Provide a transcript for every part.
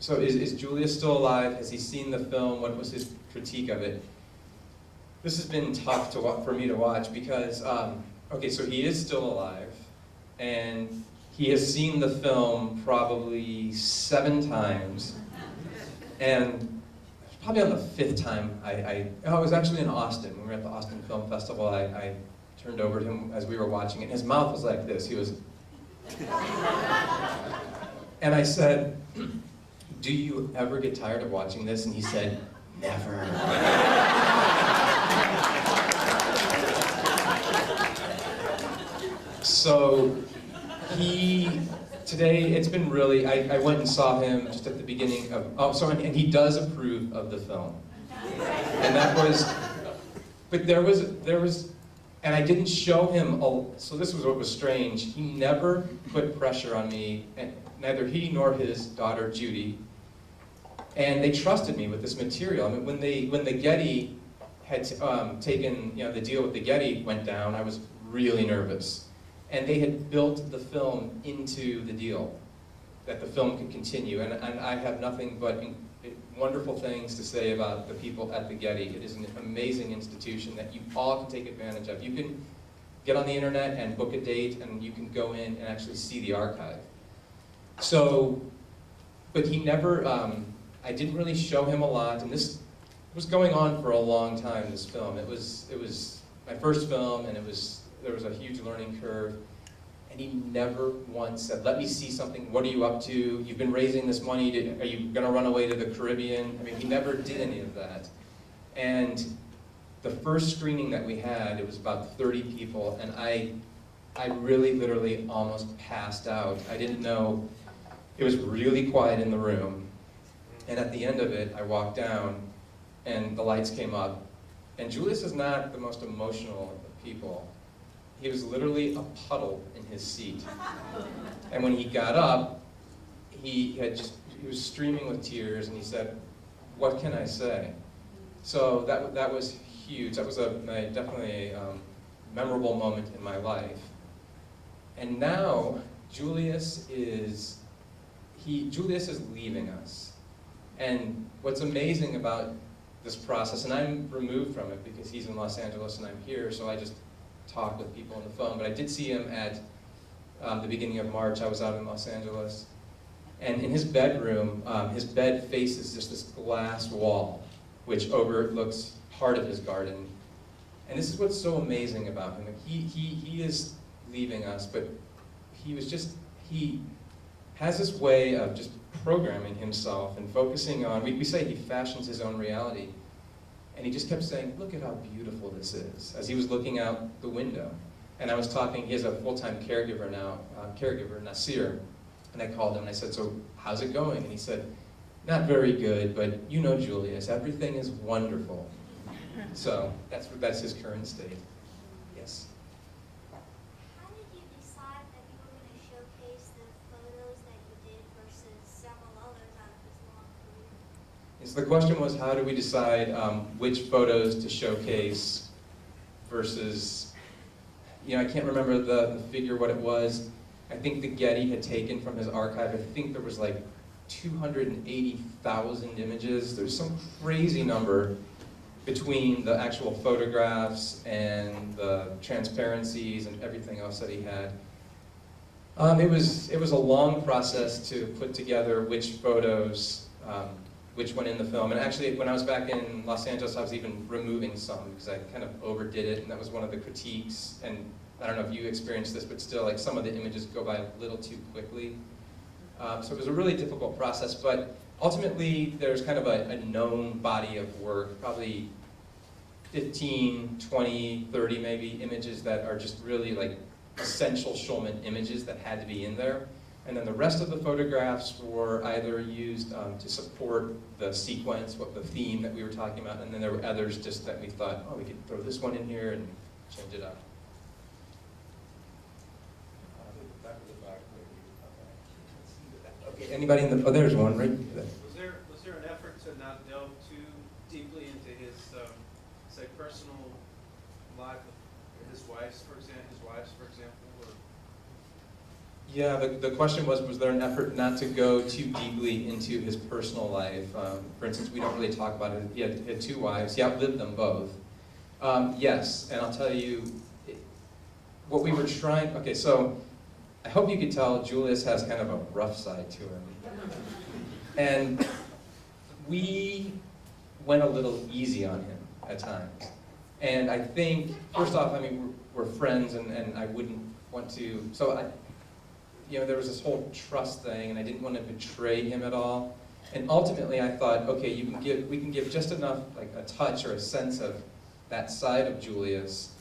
So is Julius still alive? Has he seen the film? What was his critique of it? This has been tough for me to watch because, okay, so he is still alive, and he has seen the film probably 7 times, and probably on the 5th time, I was actually in Austin. When we were at the Austin Film Festival, I turned over to him as we were watching it, and his mouth was like this. He was... And I said, do you ever get tired of watching this? And he said, never. So today it's been really, I went and saw him just at the beginning of, and he does approve of the film. And that was, but there was, and I didn't show him, so this was what was strange, he never put pressure on me, and neither he nor his daughter Judy, and they trusted me with this material. I mean, when the Getty had taken, the deal with the Getty went down, I was really nervous. And they had built the film into the deal, that the film could continue. And I have nothing but wonderful things to say about the people at the Getty. It is an amazing institution that you all can take advantage of. You can get on the internet and book a date, and you can go in and actually see the archive. So, but he never, I didn't really show him a lot, and this was going on for a long time, this film. It was my first film, and there was a huge learning curve, and he never once said, let me see something, what are you up to? You've been raising this money, are you gonna run away to the Caribbean? I mean, he never did any of that. And the first screening that we had, it was about 30 people, and I really literally almost passed out. I didn't know, it was really quiet in the room, and at the end of it, I walked down, and the lights came up, and Julius is not the most emotional of people. He was literally a puddle in his seat. And when he got up, he was streaming with tears, and he said, what can I say? So that was huge. That was definitely a memorable moment in my life. And now, Julius is leaving us. And what's amazing about this process, and I'm removed from it because he's in Los Angeles and I'm here, so I just talk with people on the phone, but I did see him at the beginning of March. I was out in Los Angeles, and in his bedroom, his bed faces just this glass wall, which overlooks part of his garden. And this is what's so amazing about him. He is leaving us, but he has this way of just programming himself and focusing on, we say he fashions his own reality. And he just kept saying, look at how beautiful this is, as he was looking out the window. And I was talking, he has a full-time caregiver now, Nasir. And I called him and I said, so how's it going? And he said, not very good, but you know Julius, everything is wonderful. So that's his current state. Yes? How did you decide that you were going to showcase the photos that you did versus several others out of his long career? So the question was, how do we decide which photos to showcase versus, I can't remember the figure, what it was. I think the Getty had taken from his archive, I think there was like 280,000 images. There's some crazy number between the actual photographs and the transparencies and everything else that he had. It was a long process to put together which photos, which went in the film. And actually, when I was back in Los Angeles, I was even removing some because I kind of overdid it, and that was one of the critiques. And I don't know if you experienced this, but still, like, some of the images go by a little too quickly. So it was a really difficult process, but ultimately, there's kind of a known body of work, probably 15, 20, 30 maybe images that are just really like essential Shulman images that had to be in there. And then the rest of the photographs were either used to support the sequence, the theme that we were talking about, and then there were others just that we thought, oh, we could throw this one in here and change it up. Okay, anybody in the, oh, there's one right there. Was there an effort to not delve too deeply into his, say, personal life, his wives, for example, or? Yeah, the question was there an effort not to go too deeply into his personal life? For instance, we don't really talk about it. He had 2 wives. He outlived them both. Yes, and I'll tell you what we were trying. Okay, so I hope you could tell Julius has kind of a rough side to him. And we went a little easy on him at times. And I think, first off, I mean, we're friends, and I wouldn't want to, so there was this whole trust thing, and I didn't want to betray him at all. And ultimately, I thought, okay, we can give just enough, like a touch or a sense of that side of Julius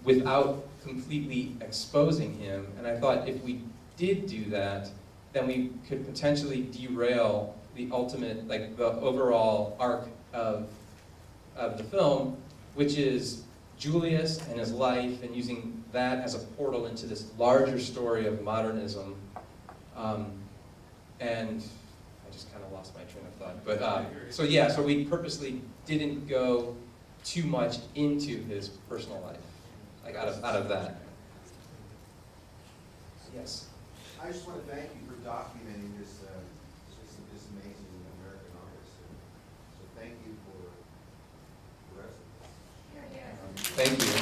without completely exposing him. And I thought if we did do that, then we could potentially derail the ultimate, like the overall arc of the film, which is Julius and his life, and using that as a portal into this larger story of modernism. And I just kind of lost my train of thought. But so yeah, so we purposely didn't go too much into his personal life, like out of that. Yes. I just want to thank you for documenting this amazing American artist. So thank you for the rest of this. Thank you.